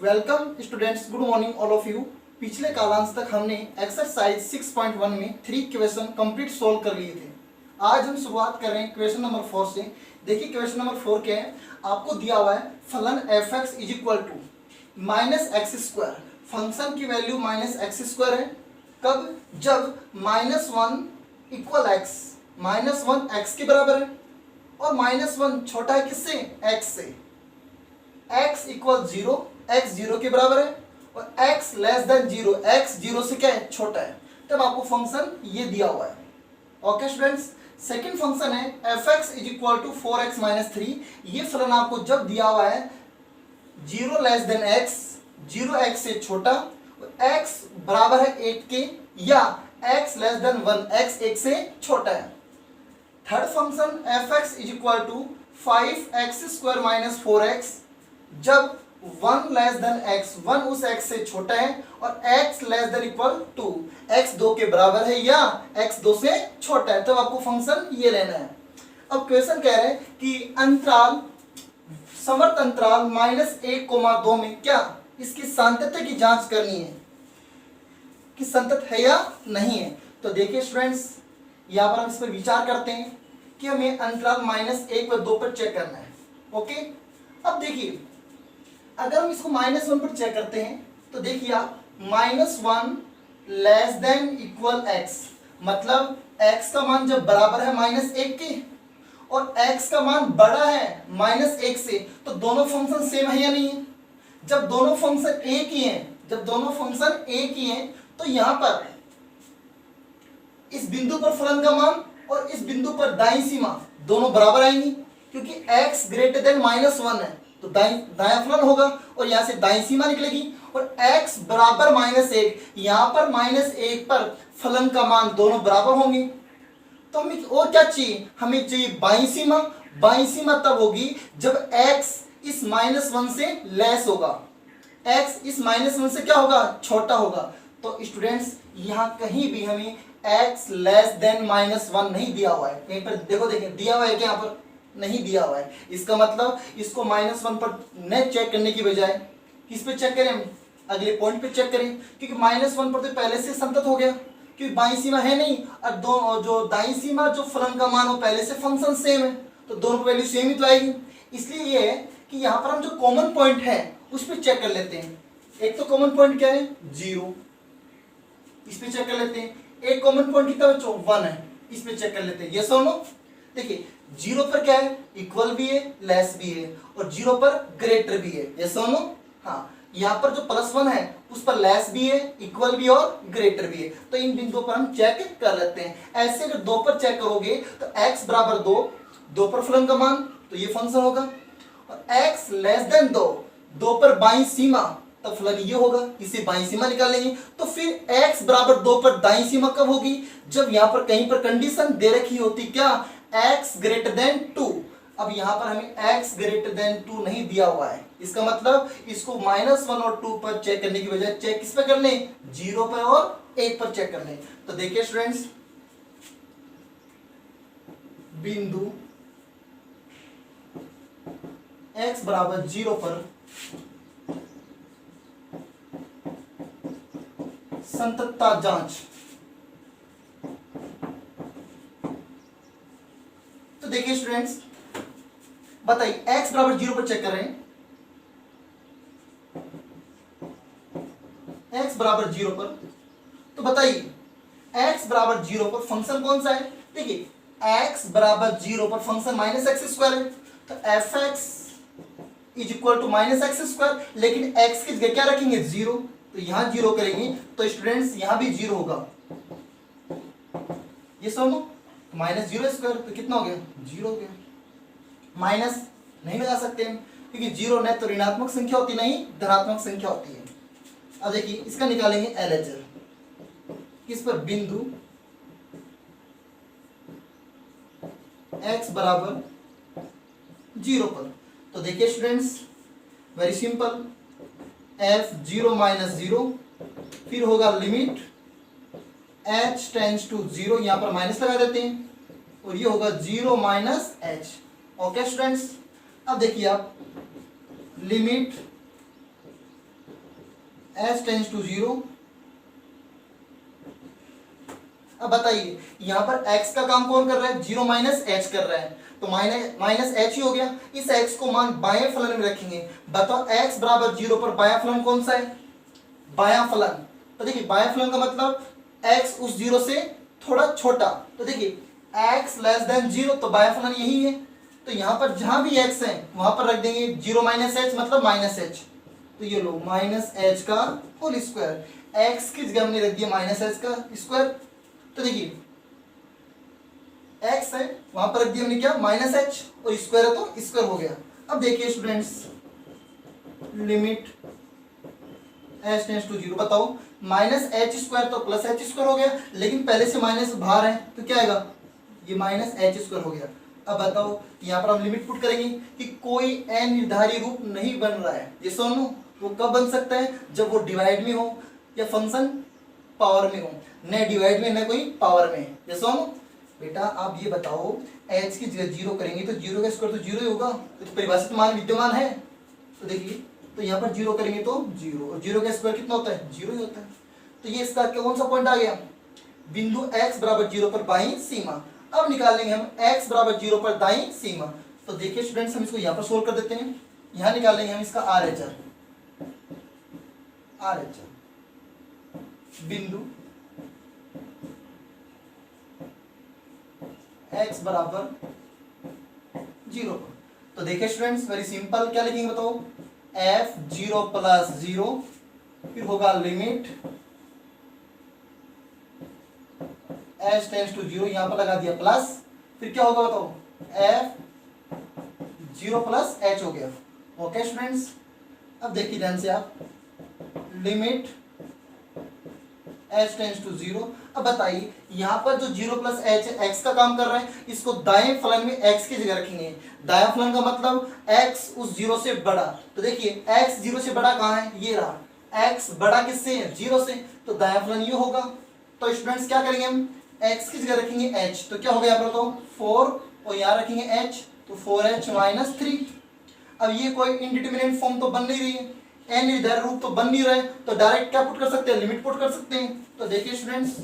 Welcome students, good morning all of you. पिछले कालांश तक हमने एक्सरसाइज 6.1 में 3 क्वेश्चन कंप्लीट सोल्व कर लिए थे। आज हम शुरुआत कर रहे हैं क्वेश्चन नंबर 4 से। देखिए क्वेश्चन नंबर 4 क्या है। आपको दिया हुआ है फलन f x is equal to minus x square. Function की वैल्यू माइनस एक्स स्क्वायर है। कब? जब -1 इक्वल एक्स, -1 एक्स के बराबर है और -1 छोटा है किससे? एक्स से। x इक्वल 0, x 0 के बराबर है और x लेस देन 0, x 0 से क्या है? छोटा है। तब आपको फंक्शन ये दिया हुआ है। ओके स्टूडेंट्स, सेकंड फंक्शन है fx is equal to 4x minus 3। ये फलन आपको जब दिया हुआ है 0 लेस देन x, 0 x से छोटा और x बराबर है 1 के, या x लेस देन 1, x 1 से छोटा है। Third function fx is equal to 5x square minus 4x, जब 1 लेस देन x, 1 उस x से छोटा है और x less than equal to, x 2 के बराबर है या x 2 से छोटा है, तब आपको फंक्शन ये लेना है। अब क्वेश्चन कह रहे हैं कि अंतराल, समवर्त अंतराल -1, 2 में क्या इसकी सातत्य की जांच करनी है कि संतत है या नहीं है। तो देखिए स्टूडेंट्स, यहाँ पर हम इस पर विचार करते हैं कि हमें अंतराल -1 व 2 पर चेक करना है। ओके, अब देखिए अगर हम इसको -1 पर चेक करते हैं तो देखिए आप -1 लेस देन इक्वल x, मतलब x का मान जब बराबर है -1 के और x का मान बड़ा है -1 से, तो दोनों फंक्शन सेम है या नहीं है? जब दोनों फंक्शन एक ही हैं, जब दोनों फंक्शन एक ही हैं, तो यहां पर इस बिंदु पर फलन का मान और इस बिंदु पर दाईं सीमा दोनों बराबर आएंगी, क्योंकि x ग्रेटर देन -1 है तो दायां फलन होगा और यहां से दाईं सीमा निकलेगी और x बराबर -1, यहां पर -1 पर फलन का मान दोनों बराबर होंगे। तो हमें और क्या चाहिए? हमें चाहिए बाईं सीमा। बाईं सीमा तब होगी जब x इस -1 से लेस होगा, x इस -1 से क्या होगा? छोटा होगा। तो स्टूडेंट्स यहां कहीं भी हमें x लेस देन -1 नहीं दिया हुआ है। कहीं पर देखो, देखिए दिया हुआ है कि यहाँ पर नहीं दिया हुआ है। इसका मतलब इसको -1 पर न चेक करने की बजाय किस पे चेक करें? अगले पॉइंट पे चेक करें, क्योंकि -1 पर तो पहले से संतत हो गया, क्योंकि बाईं सीमा है नहीं और दो जो दाईं सीमा जो फलन का मान हो पहले से फंक्शन सेम है, तो दोनों वैल्यू सेम ही तो आएगी। इसलिए ये है कि यहाँ पर हम जो कॉमन पॉइंट है उस पर चेक कर लेते हैं। एक तो कॉमन पॉइंट क्या है? 0, इस पे चेक कर लेते हैं। एक कॉमन पॉइंट कितना बच्चों? 1 है, इस पे चेक कर लेते हैं। यस और नो? देखिए 0 पर क्या है? इक्वल भी है, लेस भी है, और 0 पर ग्रेटर भी है। यस और नो? हाँ, यहाँ पर जो +1 है उस पर लेस भी है, इक्वल भी और ग्रेटर भी है। तो इन बिंदुओं पर हम चेक कर लेते हैं। ऐसे अगर 2 पर चेक करोगे तो x बराबर 2, 2 पर फलन का मान तो ये फंक्शन होगा, और x लेस देन 2, 2 पर बाईं सीमा तब फलन ये होगा। इसे बाईं सीमा निकालेंगे तो फिर x बराबर 2 पर दाईं सीमा कब होगी? जब यहाँ पर कहीं पर कंडीशन दे रखी होती, क्या? x greater than 2। अब यहाँ पर हमें x ग्रेटर देन 2 नहीं दिया हुआ है। इसका मतलब इसको -1 और 2 पर चेक करने की बजाय चेक किस पर कर लें? 0 पर और 1 पर चेक कर लें। तो देखिए स्टूडेंट्स, बिंदु x बराबर 0 पर संततता जांच। तो देखिए स्टूडेंट्स, बताइए x बराबर 0 पर चेक कर रहे हैं। x बराबर 0 पर, तो बताइए x बराबर 0 पर फंक्शन कौन सा है? देखिए x बराबर 0 पर फंक्शन -x² है, तो fx is equal to -x², लेकिन x की जगह क्या रखेंगे? 0, तो यहां 0 करेंगे तो स्टूडेंट्स यहां भी 0 होगा। ये सुनो, -0² तो कितना हो गया? 0 हो गया। माइनस नहीं लगा सकते हम, क्योंकि 0 न तो ऋणात्मक संख्या होती नहीं धनात्मक संख्या होती है। अब देखिए इसका निकालेंगे LHS, किस पर? बिंदु x बराबर 0 पर। तो देखिए स्टूडेंट्स, वेरी सिंपल, f 0 - 0, फिर होगा लिमिट h टेंड्स टू 0, यहां पर माइनस लगा देते हैं और ये होगा 0 - h। ओके स्टूडेंट्स, अब देखिए आप limit h tends to zero. अब बताइए यहाँ पर x का काम कौन कर रहा है, जीरो माइनस एच कर रहा है, तो माइनस एच ही हो गया। इस x को मान बाएं फलन में रखेंगे। बताओ x बराबर जीरो पर बायां फलन कौन सा है, बायां फलन। तो देखिए बायां फलन का मतलब x उस जीरो से थोड़ा छोटा, तो देखिए x लेस देन जीरो, तो बायां फलन यही है। तो यहाँ पर जहां भी x है वहां पर रख देंगे जीरो माइनस एच मतलब माइनस एच, तो ये लो माइनस एच का होल स्क्वायर। x की जगह हमने रख दिया माइनस एच का स्क्वायर, तो देखिए x है वहां पर रख दिया हमने क्या, माइनस एच, और स्क्वायर है तो स्क्वायर हो गया। अब देखिए students limit h tends to zero, बताओ माइनस एच स्क्वायर तो प्लस एच स्क्वायर हो गया, लेकिन पहले से माइनस बाहर है तो क्या आएगा, ये माइनस एच स्क्वायर हो गया। अब बताओ यहाँ पर हम लिमिट पुट करेंगे कि कोई अनिर्धारी रूप नहीं बन रहा है, ये सुनो वो कब बन सकता है, जब वो डिवाइड में हो या फंक्शन पावर में हो, न डिवाइड में न कोई पावर में। ये सुनो बेटा आप ये बताओ एच की जगह जीरो करेंगे तो जीरो का स्क्वायर तो जीरो ही होगा, तो परिभाषित मान विद्यमान है, तो देखिए तो यहाँ पर जीरो करेंगे तो जीरो, और जीरो का स्क्वायर कितना होता है, जीरो ही होता है। तो ये इसका कौन सा पॉइंट आ गया, बिंदु x बराबर जीरो पर बाईं सीमा। अब निकालेंगे हम x बराबर जीरो पर दाईं सीमा। तो देखिए स्टूडेंट्स हम इसको यहाँ पर सोल्व कर देते हैं। यहाँ निकालेंगे हम इसका RHR, बिंदु x बराबर जीरो पर। तो देखिए स्टूडेंट्स वेरी सिंपल, क्या लिखेंगे बताओ, f जीरो प्लस जीरो, फिर होगा limit h tends to zero, यहां पर लगा दिया प्लस, फिर क्या होगा बताओ, f जीरो प्लस h हो गया। ओके स्टूडेंट्स अब देखिए ध्यान से आप, limit h tends to zero. अब बताइए यहाँ पर जो जीरो प्लस एच x का काम कर रहा है, इसको दाएं फलन में x की जगह रखेंगे। दाएं फलन का मतलब x उस जीरो से बड़ा, तो देखिए x जीरो से बड़ा कहाँ है, ये रहा, x बड़ा किससे है, जीरो से, तो दाएं फलन ये होगा। तो स्टूडेंट्स क्या करेंगे हम, x की जगह रखेंगे h, तो क्या हो गया यहाँ पर तो 4, और यहाँ रखेंगे h, तो 4h माइनस 3। अब ये कोई इनडिटरमिनेट फॉर्म तो बन नहीं रही है, अनिर्धारित रूप तो बन नहीं रहा है, तो डायरेक्ट क्या पुट कर सकते हैं, लिमिट पुट कर सकते हैं। तो देखिए स्टूडेंट्स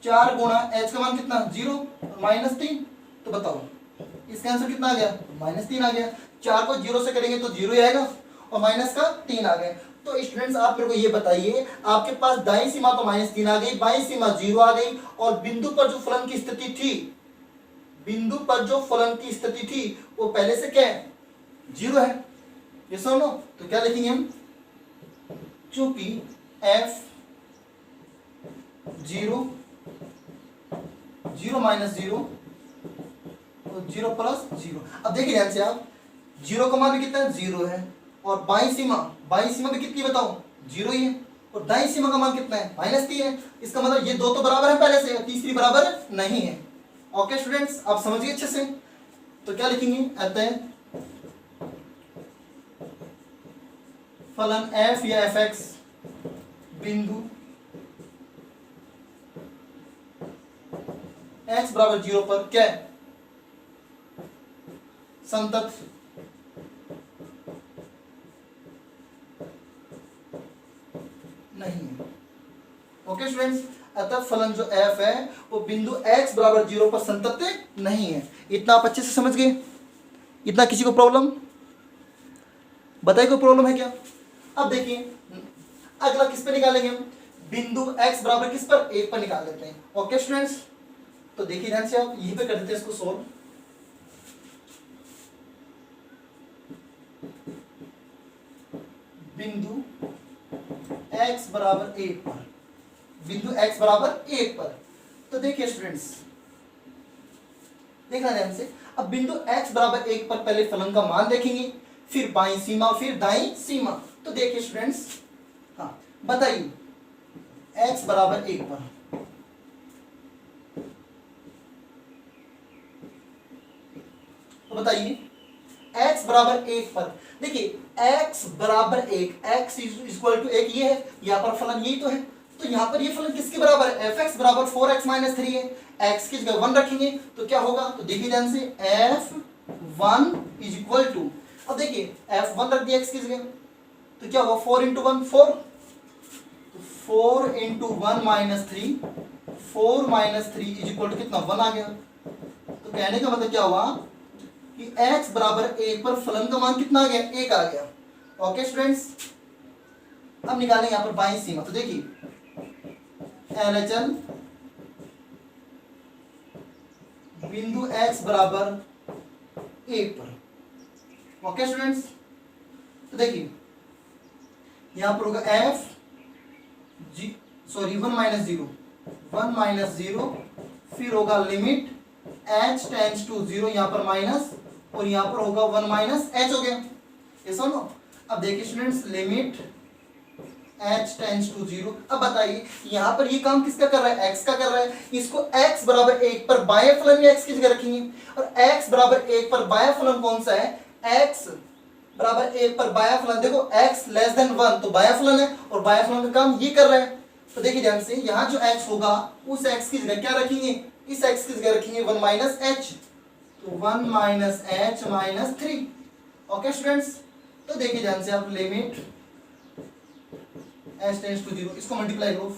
4 गुणा h का मान कितना, जीरो और माइनस 3, तो बताओ इसका आंसर कितना आ गया, माइनस 3 आ गया। 4 को जीरो से करेंगे तो जीरो ही आएगा, और माइनस का 3 आ गया। तो स्टूडेंट्स आप मेरे को ये बताइए, आपके पास दाईं सीमा तो माइनस 3 आ गई, बाईं सीमा जीरो आ गई, और बिंदु पर जो फलन की स्थिति थी, बिंदु पर जो फलन की स्थिति थी वो पहले से क्या है, जीरो है, ये सुनो। तो क्या लिखेंगे हम, चूंकि f zero, zero minus zero, और जीरो प्लस जीरो। अब देखिए ध्यान से आप, जीरो का मान भी कितना है, जीरो है, और बाईं सीमा भी कितनी बताओ, जीरो ही है, और दाईं सीमा का मान कितना है, माइनस 3 है। इसका मतलब ये दो तो बराबर है पहले से, तीसरी बराबर नहीं है। ओके स्टूडेंट्स आप समझिए अच्छे से। तो क्या लिखेंगे, अतः फलन f या fx बिंदु x बराबर जीरो पर क्या है, संतत नहीं है। ओके स्टूडेंट्स, अतः फलन जो f है वो बिंदु x बराबर जीरो पर संतत नहीं है। इतना आप अच्छे से समझ गए, इतना किसी को प्रॉब्लम बताइए, कोई प्रॉब्लम है क्या। अब देखिए अगला किस पे निकालेंगे हम, बिंदु x बराबर किस पर, 1 पर निकाल लेते हैं। ओके स्टूडेंट्स तो देखिए ध्यान से आप यहीं पे कर देते हैं इसको सोल्व। बिंदु x बराबर 1 पर, बिंदु x बराबर 1 पर, तो देखिए स्टूडेंट्स देखना ध्यान से। अब बिंदु x बराबर 1 पर पहले फलन का मान देखेंगे, फिर बाईं सीमा, फिर दाईं सीमा। तो देखिए स्टूडेंट्स, हाँ बताइए x बराबर 1 पर, तो बताइए x बराबर 1 पर, देखिए x बराबर 1, x इक्वल टू 1 ये है, यहाँ पर फलन यही तो है, तो यहाँ पर ये फलन किसके बराबर है, fx बराबर 4x माइनस 3 है, x की जगह 1 रखेंगे तो क्या होगा, तो देखिए ध्यान से f1 इज इक्वल टू, अब देखिए f1 रख दिया x की जगह, तो क्या होगा 4 into 1 4, 4 into 1 minus 3, 4 minus 3 is equal to कितना 1 आ गया। तो कहने का मतलब क्या हुआ कि x बराबर 1 पर फलन का मान कितना आ गया, 1 आ गया। ओके स्टूडेंट्स, अब निकालेंगे यहाँ पर बाईं सीमा। तो देखिए LHL बिंदु x बराबर 1 पर। ओके स्टूडेंट्स, तो देखिए यहां पर होगा f जी सॉरी 1 माइनस 0, 1 माइनस 0, फिर होगा लिमिट h टेंड्स टू 0, यहां पर माइनस, और यहां पर होगा 1 माइनस h हो गया। ये सुनो, अब देखिए students limit h tends to 0। अब बताइए यहां पर ये काम किसका कर रहा है, x का कर रहा है। इसको x बराबर 1 पर बाएं फलन में x की जगह रखेंगे, और x बराबर 1 पर बायां फलन कौन सा है, x बराबर 1 पर बायां फलन, देखो x लेस देन 1 तो बायां फलन है, और बायां फलन का काम ये कर रहा है। तो देखिए ध्यान से, यहां जो x होगा उस x की जगह क्या रखेंगे, इस x की जगह रखेंगे 1 माइनस h, तो 1 minus h minus 3। Okay students, तो देखिए ध्यान से आप लिमिट h टेंड्स टू 0, इसको मल्टीप्लाई करो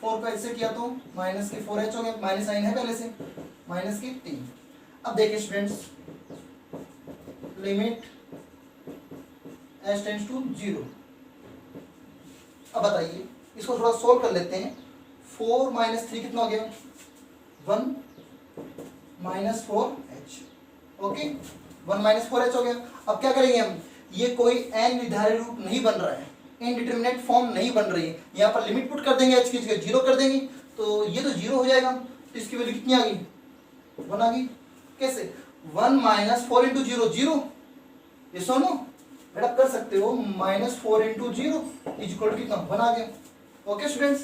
4 को ऐसे किया तो माइनस के 4h हो गया, माइनस साइन है पहले से, माइनस के 3। अब देखिए students limit h tends to 0। अब बताइए इसको थोड़ा सोल्व कर लेते हैं। 4 माइनस 3 कितना हो गया, 1 minus 4h। Okay, 1 minus 4h हो गया। अब क्या करेंगे हम, ये कोई अनिर्धारित रूप नहीं बन रहा है, इनडिटरमिनेट फॉर्म नहीं बन रही है। यहाँ पर लिमिट पुट कर देंगे, h की जगह 0 कर देंगे, तो ये तो 0 हो जाएगा। तो इसकी वैल्यू कितनी आ गई, 1 आ गई। कैसे, 1 माइनस 4 इंटू 0 0, ये सुनो बेटा कर सकते हो, minus 4 into 0 is equal to कितना 1 आ गया। ओके स्टूडेंट्स,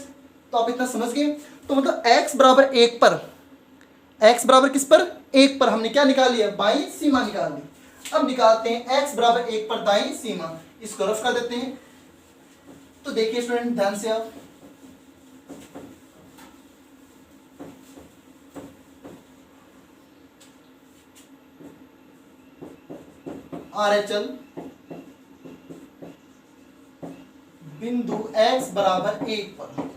तो आप इतना समझ गए। तो मतलब x बराबर 1 पर, x बराबर किस पर, 1 पर हमने क्या निकाल लिया, बाईं सीमा निकाल ली। अब निकालते हैं x बराबर 1 पर दाईं सीमा, इसको रफ कर देते हैं। तो देखिए स्टूडेंट ध्यान से आप, RHL बिंदु x बराबर 1 पर,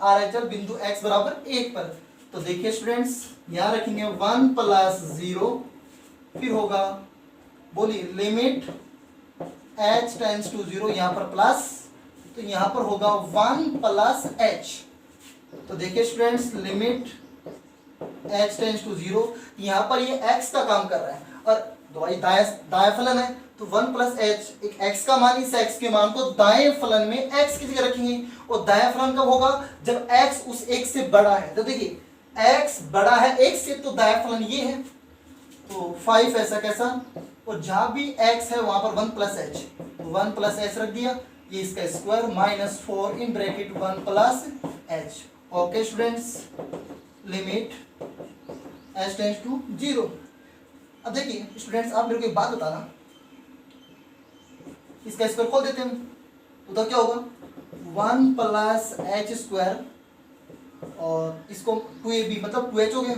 RHL बिंदु x बराबर 1 पर। तो देखिए स्टूडेंट्स यहां रखेंगे 1 प्लस 0, फिर होगा बोलिए लिमिट h टेंड्स टू 0, यहां पर प्लस, तो यहां पर होगा 1 प्लस h। तो देखिए students limit h tends to 0, यहां पर ये x का काम कर रहा है, और दाएं फलन है, तो 1 प्लस h, एक x का मान, इस x के मान को दाएं फलन में x की जगह रखेंगे। और दाएं फलन कब होगा, जब x उस 1 से बड़ा है। तो देखिए x बड़ा है 1 से, तो दाएं फलन ये है, तो 5 ऐसा कैसा, और जहां भी x है वहां पर 1 प्लस h, तो 1 प्लस h रख दिया, ये इसका square minus 4 in bracket 1 plus h। Okay students, limit h tends to 0। अब देखिए स्टूडेंट्स आप मेरे को एक बात बताना, इसका स्क्वायर खोल देते हैं तो क्या होगा, 1 प्लस h स्क्वायर, और इसको 2ab मतलब 2h हो गया,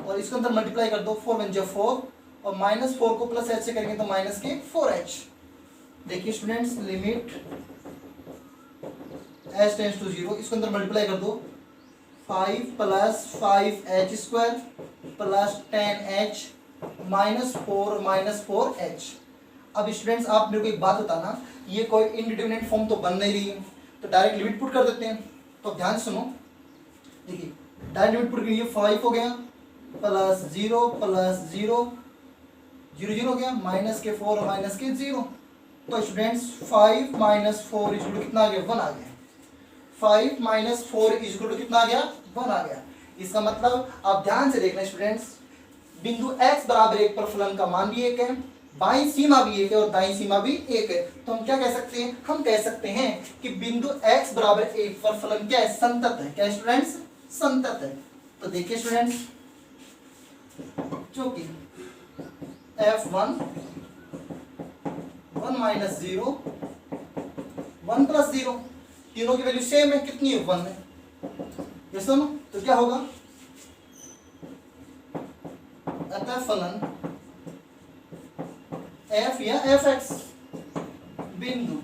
और इसको अंदर मल्टीप्लाई कर दो, 4 1 4, और माइनस 4 को प्लस h से करेंगे तो माइनस के 4h। देखिए students limit h tends to 0, इसको अंदर मल्टीप्लाई कर दो, 5 plus 5h square plus 10h minus 4h। अब स्टूडेंट्स आप मेरे को एक बात बताना, ये कोई इनडिटरमिनेट फॉर्म तो बन नहीं रही है, तो डायरेक्ट लिमिट पुट कर देते हैं। तो ध्यान से सुनो, देखिए डायरेक्ट लिमिट पुट करिए, 5 हो गया प्लस 0 प्लस 0 0 0 हो गया, माइनस के 4 और माइनस के 0। तो students 5 minus 4 is equal to कितना आ गया, 1 आ गया। 5 माइनस 4 इज इक्वल टू कितना आ गया, 1 आ गया। इसका मतलब आप ध्यान से देखना स्टूडेंट्स, बिंदु x बराबर 1 पर फलन का मान भी 1 है, बाईं सीमा भी 1 है, और दाईं सीमा भी 1 है। तो हम क्या कह सकते हैं, हम कह सकते हैं कि बिंदु x बराबर 1 पर फलन क्या है, संतत है। क्या स्टूडेंट्स, संतत है। तो देखिए स्टूडेंट्स, जो कि f1 1 माइनस 0 1 प्लस 0, तीनों की वैल्यू सेम है, कितनी है, 1 है। ये सुनो, तो क्या होगा, अतः फलन f या fx बिंदु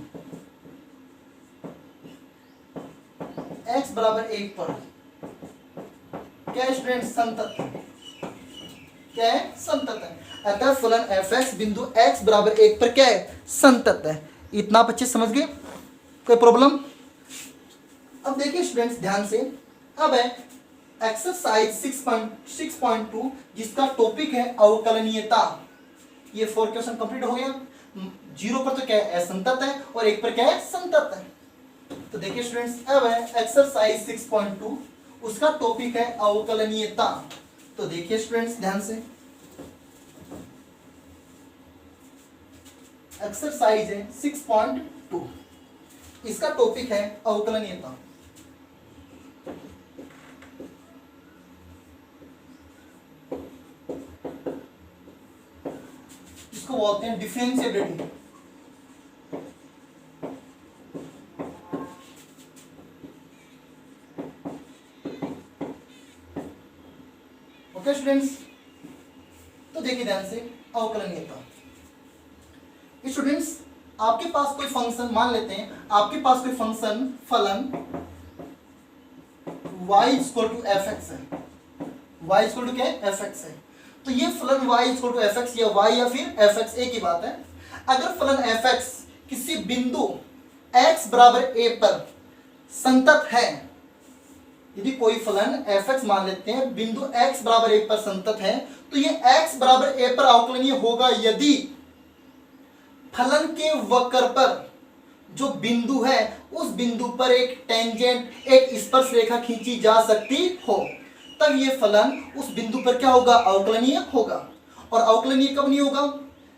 बराबर 1 पर क्या है स्टूडेंट? संतत। क्या है? संतत है। अतः फलन एफ एक्स बिंदु x बराबर 1 पर क्या है? संतत है। इतना आप अच्छे से समझ गए? कोई प्रॉब्लम? अब देखिए स्टूडेंट्स ध्यान से, अब है एक्सरसाइज 6.2 जिसका टॉपिक है अवकलनीयता। ये 4 क्वेश्चन कंप्लीट हो गया। 0 पर तो क्या है? असंतत है, और 1 पर क्या है? संतत है। तो देखिए स्टूडेंट्स, अब है एक्सरसाइज 6.2, उसका टॉपिक है अवकलनीयता। तो देखिए स्टूडेंट्स ध्यान से, एक्सरसाइज है 6.2, इसका टॉपिक है अवकलनीयता। इसको बोलते हैं डिफरेंशिएबिलिटी। ओके स्टूडेंट्स, तो देखिए ध्यान से, अवकलनीयता। स्टूडेंट्स आपके पास कोई फंक्शन, मान लेते हैं आपके पास कोई फंक्शन फलन y equal to f x है। y इक्वल टू क्या है? एफ एक्स है। तो ये फलन y equal to f x या y या फिर एफ एक्स, एक ही बात है। अगर फलन एफ एक्स किसी बिंदु x बराबर a पर संतत है, यदि कोई फलन एफ एक्स मान लेते हैं बिंदु x बराबर 1 पर संतत है, तो ये x बराबर a पर अवकलनीय होगा यदि फलन के वक्र पर जो बिंदु है उस बिंदु पर एक टेंजेंट, एक स्पर्श रेखा खींची जा सकती हो, तब ये फलन उस बिंदु पर क्या होगा? अवकलनीय होगा। और अवकलनीय कब नहीं होगा?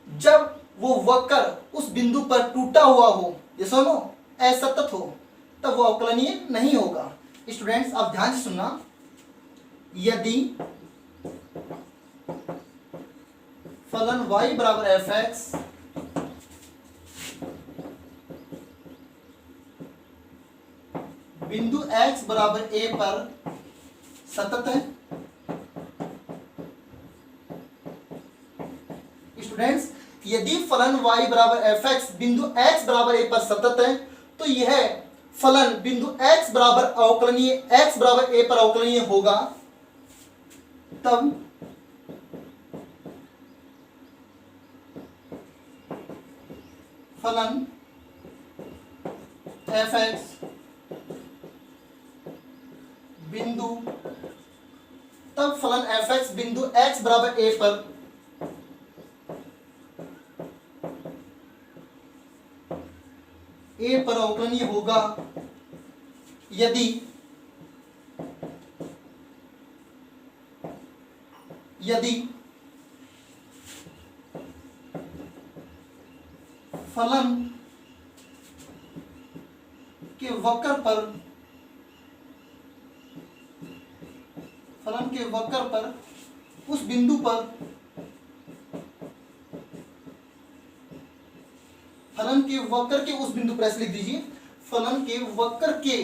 जब वो वक्र उस बिंदु पर टूटा हुआ हो, ये सुनो, असतत हो, तब वो अवकलनीय नहीं होगा। स्टूडेंट्स आप ध्यान से सुनना, यदि फलन y बराबर एफ एक्स बिंदु x बराबर a पर सतत है, स्टूडेंट्स यदि फलन y बराबर एफ एक्स बिंदु x बराबर a पर सतत है, तो यह फलन बिंदु x बराबर अवकलनीय, x बराबर a पर अवकलनीय होगा, तब फलन एफ एक्स बिंदु, तब फलन एफ एक्स बिंदु x बराबर a पर अवकलनीय होगा यदि फलन के वक्र पर उस बिंदु पर फलन के वक्र के उस बिंदु पर, ऐसे लिख दीजिए, फलन के वक्र के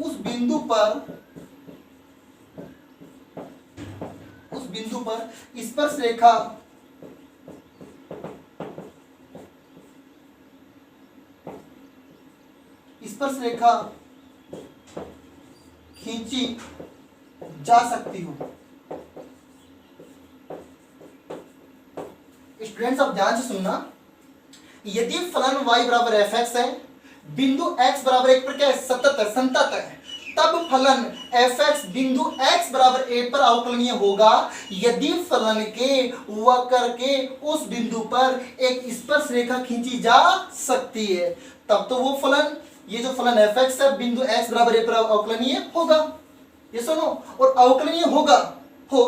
उस बिंदु पर स्पर्श रेखा खींची जा सकती हो। स्टूडेंट्स आप ध्यान से सुनना, यदि फलन y बराबर एफ एक्स है, बिंदु x बराबर 1 पर क्या है? सतत है, संतत है, तब फलन एफ एक्स बिंदु x बराबर a पर अवकलनीय होगा यदि फलन के वक्र के उस बिंदु पर एक स्पर्श रेखा खींची जा सकती है, तब तो वो फलन, ये जो फलन एफ एक्स है बिंदु x बराबर a पर अवकलनीय होगा। ये सुनो, और अवकलनीय होगा हो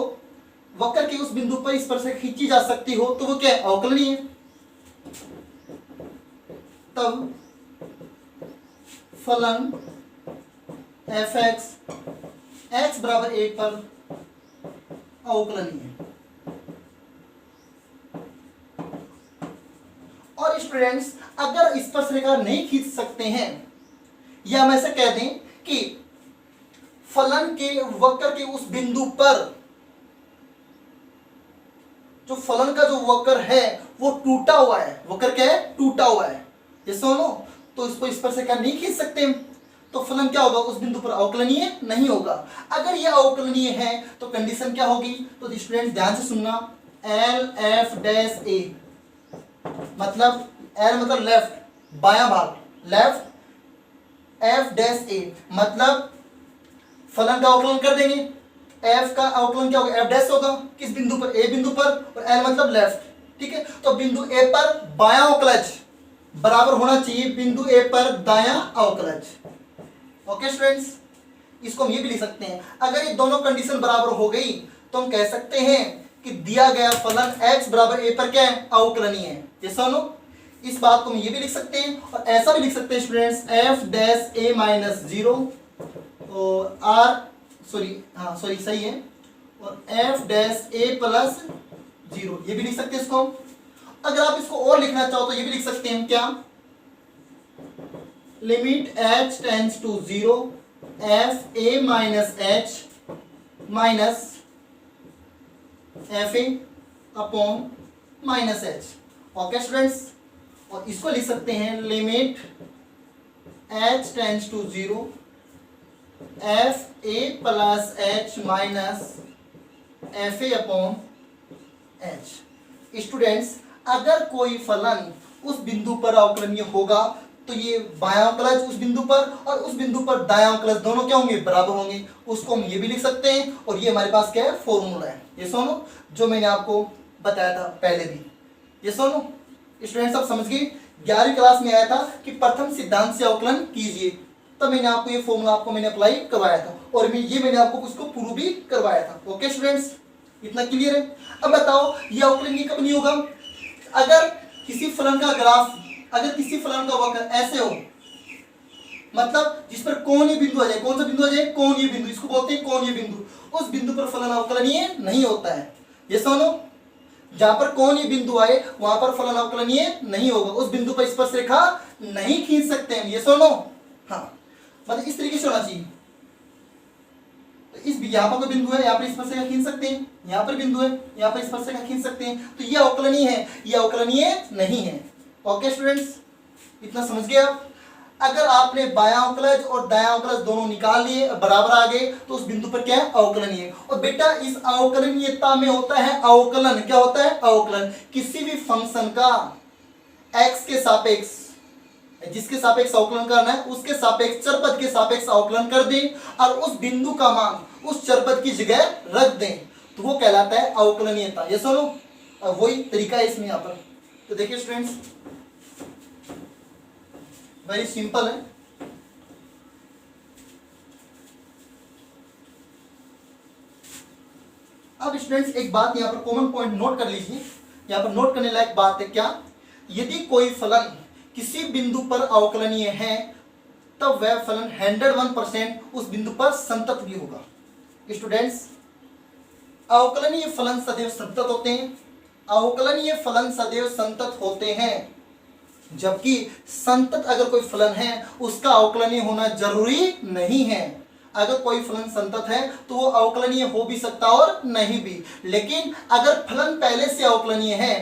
वक्र के उस बिंदु पर स्पर्श रेखा खींची जा सकती हो, तो वो क्या है? अवकलनीय। तब फलन एफ एक्स एक्स बराबर 1 पर अवकलनीय। और स्टूडेंट्स अगर स्पर्श रेखा नहीं खींच सकते हैं, या हम ऐसे कह दें कि फलन के वक्र के उस बिंदु पर, जो फलन का जो वक्र है वो टूटा हुआ है, वक्र क्या है? टूटा हुआ है, ये सोनो, तो इसको इस पर से क्या नहीं खींच सकते, तो फलन क्या होगा, उस बिंदु पर अवकलनीय नहीं होगा। अगर यह अवकलनीय है तो कंडीशन क्या होगी, तो स्टूडेंट ध्यान से सुनना, एल एफ डैश ए, मतलब एल मतलब लेफ्ट, बायां भाग, लेफ्ट, एफ डैश ए मतलब फलन का अवकलन कर देंगे, एफ का अवकलन क्या होगा, एफ डैश होगा, किस बिंदु पर, ए बिंदु पर, और एल मतलब लेफ्ट, ठीक है। तो बिंदु ए पर बायां अवकलज बराबर होना चाहिए बिंदु ए पर दायां अवकलज। ओके स्टूडेंट्स, इसको हम ये भी लिख सकते हैं, अगर ये दोनों कंडीशन बराबर हो गई तो हम कह सकते हैं कि दिया गया फलन x बराबर a पर क्या है, अवकलनीय है। ये सुनो, इस बात को हम ये भी लिख सकते हैं और ऐसा भी लिख सकते हैं students, f dash a minus 0 और r सही है, और f डैश a प्लस 0 ये भी लिख सकते हैं इसको। अगर आप इसको और लिखना चाहो तो ये भी लिख सकते हैं, क्या, limit h tends to 0 f a minus h minus f a upon minus h. Okay students, और इसको लिख सकते हैं limit h tends to 0 f a plus h minus f a upon h. Students, अगर कोई फलन उस बिंदु पर अवकलनीय होगा तो ये बायां अवकलज उस बिंदु पर और उस बिंदु पर दायां अवकलज दोनों क्या होंगे, बराबर होंगे। उसको हम ये भी लिख सकते हैं, और ये हमारे पास क्या है, फॉर्मूला है। ये सुनो, जो मैंने आपको बताया था पहले भी। ये सुनो स्टूडेंट्स, सब समझ गए। 11वीं क्लास में आया था कि प्रथम सिद्धांत से अवकलन कीजिए, तब मैंने आपको ये फॉर्मूला आपको मैंने अप्लाई करवाया था, और मैंने आपको उसको प्रूव भी करवाया था। ओके स्टूडेंट्स, इतना क्लियर है। अब बताओ ये अवकलन कब नहीं होगा, अगर किसी फलन का ग्राफ, अगर किसी फलन का वक्र ऐसे हो, मतलब जिस पर कोणीय बिंदु आ जाए, कौन सा बिंदु आ जाए, कोणीय बिंदु, इसको बोलते हैं कोणीय बिंदु, उस बिंदु पर फलन अवकलनीय नहीं होता है। ये सुनो, जहां पर कोणीय बिंदु आए वहां पर फलन अवकलनीय नहीं होगा, उस बिंदु पर स्पर्शरेखा नहीं खींच सकते हैं। ये सुनो, हाँ, मतलब इस तरीके से होना चाहिए। तो इस यहाँ पर कोई बिंदु है, यहाँ पर स्पर्शरेखा खींच सकते हैं, यहाँ पर बिंदु है, यहाँ पर स्पर्शरेखा खींच सकते हैं, तो ये अवकलनीय है, ये अवकलनीय नहीं है। ओके स्टूडेंट्स, इतना समझ गए आप। अगर आपने बायां अवकलज और दायां अवकलज दोनों निकाल लिए, बराबर आ गए, तो उस बिंदु पर क्या है, अवकलनीय। और बेटा इस अवकलनीयता में होता है अवकलन, क्या होता है, अवकलन। किसी भी फंक्शन का x के सापेक्ष, जिसके सापेक्ष अवकलन करना है उसके सापेक्ष चरपद के सापेक्ष अवकलन कर दें और उस बिंदु का मान उस चरपद की जगह रख दें, तो वो कहलाता है अवकलनीयता। ये सुनो, वही तरीका है इसमें यहाँ पर। तो देखिए स्टूडेंट्स, वेरी सिंपल है। अब स्टूडेंट्स एक बात यहाँ पर कॉमन पॉइंट नोट कर लीजिए, यहाँ पर नोट करने लायक बात है, क्या, यदि कोई फलन किसी बिंदु पर अवकलनीय है तब वह फलन 101% उस बिंदु पर संतत भी होगा। स्टूडेंट्स, अवकलनीय फलन सदैव संतत होते हैं, अवकलनीय फलन सदैव संतत होते हैं, जबकि संतत अगर कोई फलन है उसका अवकलनीय होना जरूरी नहीं है। अगर कोई फलन संतत है तो वो अवकलनीय हो भी सकता और नहीं भी, लेकिन अगर फलन पहले से अवकलनीय है,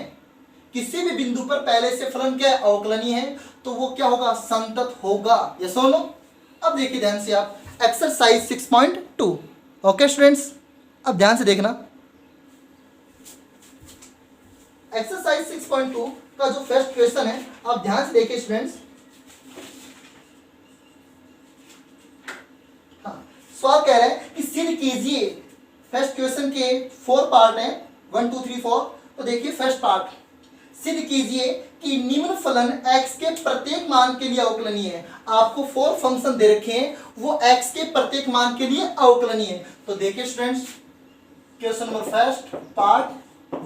किसी भी बिंदु पर पहले से फलन क्या अवकलनीय है, तो वो क्या होगा, संतत होगा। ये सुनो, अब देखिए ध्यान से आप एक्सरसाइज 6.2। ओके स्टूडेंट्स, अब ध्यान से देखना, एक्सरसाइज 6.2 का जो फर्स्ट क्वेश्चन है, आप ध्यान से देखिए स्टूडेंट्स। हाँ, सवाल कह रहा है कि सिद्ध कीजिए, फर्स्ट क्वेश्चन के 4 पार्ट हैं, 1 2 3 4। तो देखिए फर्स्ट पार्ट, सिद्ध कीजिए कि निम्न फलन x के प्रत्येक मान के लिए अवकलनीय है। आपको 4 फंक्शन दे रखे हैं, वो x के प्रत्येक मान के लिए अवकलनीय है। तो देखिए students, question number first part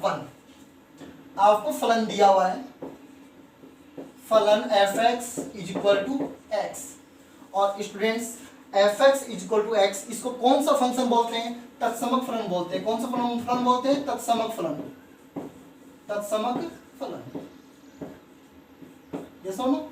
1, आपको फलन दिया हुआ है, फलन fx is equal to x, और students fx is equal to x, इसको कौन सा फंक्शन बोलते हैं, तत्समक फलन बोलते हैं। कौन सा फलन बोलते हैं, तत्समक फलन, तत्समक फलन। ये सुनो,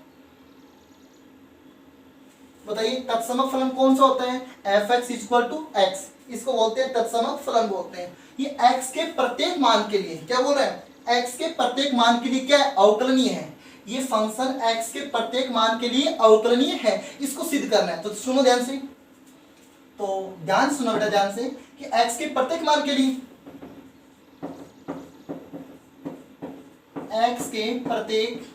बताइए तत्समक फलन कौन सा होता है, fx is equal to x, इसको बोलते हैं तत्समक फलन बोलते हैं। ये x के प्रत्येक मान के लिए क्या बोल रहे हैं, x के प्रत्येक मान के लिए क्या अवकलनीय है। ये फंक्शन x के प्रत्येक मान के लिए अवकलनीय है, इसको सिद्ध करना है। तो सुनो ध्यान से, तो ध्यान सुनो बेटा ध्यान से कि x के प्रत्येक मान के लिए, x के प्रत्येक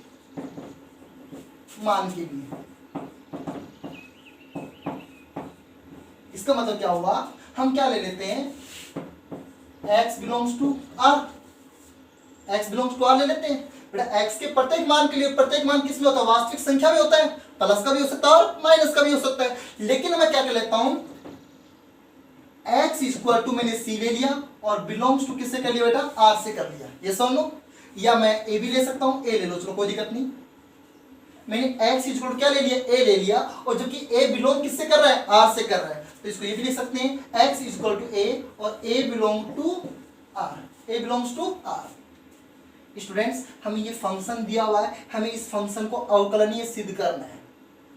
मान के लिए, इसका मतलब क्या हुआ, हम क्या ले लेते हैं, x belongs to r, x belongs to r ले लेते हैं बेटा। x के प्रत्येक मान के लिए, प्रत्येक मान किस में होता है, वास्तविक संख्या में होता है, प्लस का भी हो सकता है और माइनस का भी हो सकता है। लेकिन मैं क्या कर लेता हूं, x इक्वल टू मैंने c ले लिया और बिलोंग्स टू किससे कर लिया बेटा, r से कर लिया, ये समझो। या मैं a भी ले सकता हूं, a ले लो, चलो कोई दिक्कत नहीं। मैंने x इक्वल टू क्या ले लिया, a ले लिया, और जबकि a बिलोंग किससे कर रहा है, r से कर रहा है, तो इसको ये भी लिख सकते हैं x इक्वल टू a और a belong to r, a belongs to r। Students हमें ये फंक्शन दिया हुआ है, हमें इस फंक्शन को अवकलनीय सिद्ध करना है।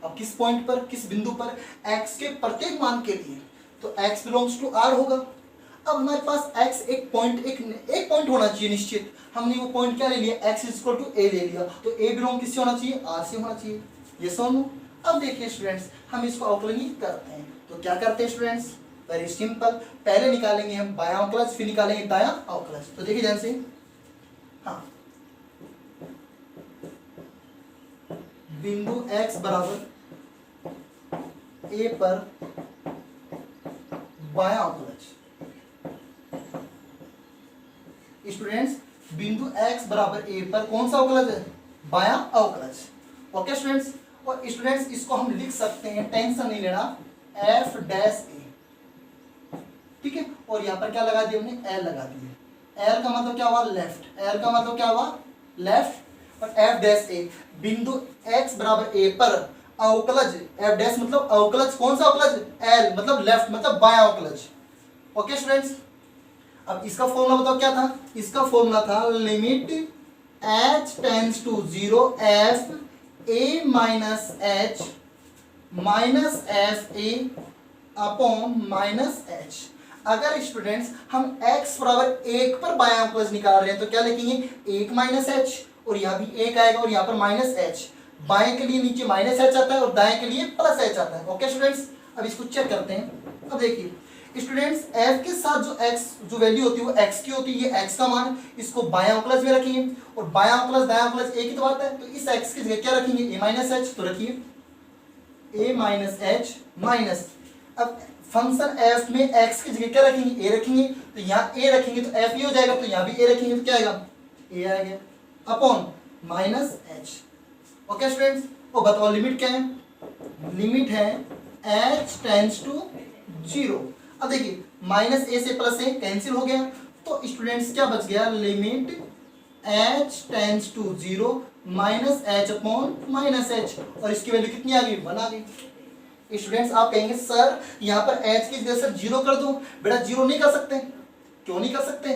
अब किस पॉइंट पर, किस बिंदु पर, x के प्रत्येक मान के लिए, तो x बिलोंग्स टू r होगा। अब हमारे पास x एक पॉइंट होना चाहिए निश्चित, हमने वो पॉइंट क्या ले लिया, x इक्वल टू a ले लिया, तो a बिलोंग किससे होना चाहिए, r से होना चाहिए, ये समझो। अब देखिए स्टूडेंट्स हम इसको अवकलनीय करते हैं, तो क्या करते हैं स्टूडेंट्स, वेरी सिंपल, पहले निकालेंगे हम बायां अवकलज, फिर निकालेंगे दायां अवकलज। तो देखिए ध्यान से, हाँ, बिंदु x बराबर a पर बायां अवकलज, स्टूडेंट्स बिंदु x बराबर a पर कौन सा अवकलज है, बायां अवकलज। ओके स्टूडेंट्स, और स्टूडेंट्स इसको हम लिख सकते हैं, टेंशन नहीं लेना, f डैश a, ठीक है। और यहाँ पर क्या लगा दिया हमने, l लगा दिया, l का मतलब क्या हुआ, लेफ्ट, l का मतलब क्या हुआ, लेफ्ट, और f डैश a, बिंदु x बराबर a पर अवकलज, f डैश मतलब अवकलज, कौन सा अवकलज, l मतलब लेफ्ट, मतलब बायां अवकलज। ओके स्टूडेंट्स, अब इसका फॉर्मूला बताओ क्या था, इसका फॉर्मूला था limit h tends to 0 f a minus h minus f a upon minus h। अगर स्टूडेंट्स हम x बराबर 1 पर बायां अवकलज निकाल रहे हैं तो क्या लिखेंगे, 1 माइनस h, और यहाँ भी 1 आएगा और यहाँ पर माइनस h, बाएं के लिए नीचे माइनस h आता है और दाएं के लिए प्लस h आता है। ओके स्टूडेंट्स, अब इसको चेक करते हैं। अब देखिए स्टूडेंट्स f के साथ जो x जो वैल्यू होती है वो x की होती है, ये x का मान, इसको बायां अवकलज में रखिए, और बायां अवकलज दायां अवकलज एक ही तो बात है, तो इस x की जगह क्या रखेंगे, a माइनस h, तो रखिए a माइनस h माइनस, अब फंक्शन f में x की जगह क्या रखेंगे, a रखेंगे, तो यहाँ a रखेंगे तो f ही हो जाएगा, तो यहाँ भी a रखेंगे तो क्या आएगा, a आ गया, upon minus h। Okay students, वो बताओ लिमिट क्या है, लिमिट है h टेंड्स टू 0। अब देखिए माइनस a से प्लस a कैंसिल हो गया, तो स्टूडेंट्स क्या बच गया, limit h tends to 0 minus h upon minus h, और इसकी वैल्यू कितनी आ गई, 1 आ गई। स्टूडेंट्स आप कहेंगे सर यहाँ पर h की जगह सर 0 कर दो, बेटा 0 नहीं कर सकते, क्यों नहीं कर सकते,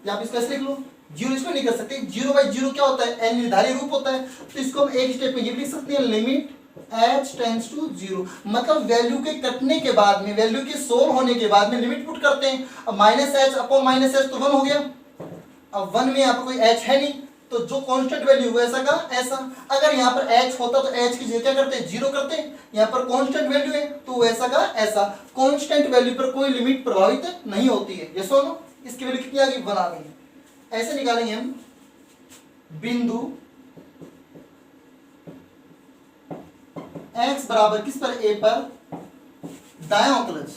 या आप इसको ऐसे लिख लो, 0 इसको नहीं कर सकते, 0 बाई 0 क्या होता है, निर्धारित रूप होता है, तो इसको हम एक स्टेप में ये भी लिख सकते हैं, लिमिट h टेंड्स टू 0, मतलब वैल्यू के कटने के बाद में, वैल्यू के सोल्व होने के बाद में लिमिट पुट करते हैं। अब minus h upon minus h तो 1 हो गया, अब 1 में यहाँ पर कोई h है नहीं, तो जो कांस्टेंट वैल्यू ऐसा का ऐसा, अगर यहाँ पर h होता तो h की जगह क्या करते हैं, 0 करते हैं, यहाँ पर कांस्टेंट वैल्यू है तो ऐसा का ऐसा, कांस्टेंट वैल्यू पर कोई लिमिट प्रभावित नहीं होती है, ये सुनो, इसकी वैल्यू कितनी आ गई, 1 आ गई। ऐसे निकालेंगे हम बिंदु x बराबर किस पर, a पर दायां अवकलज,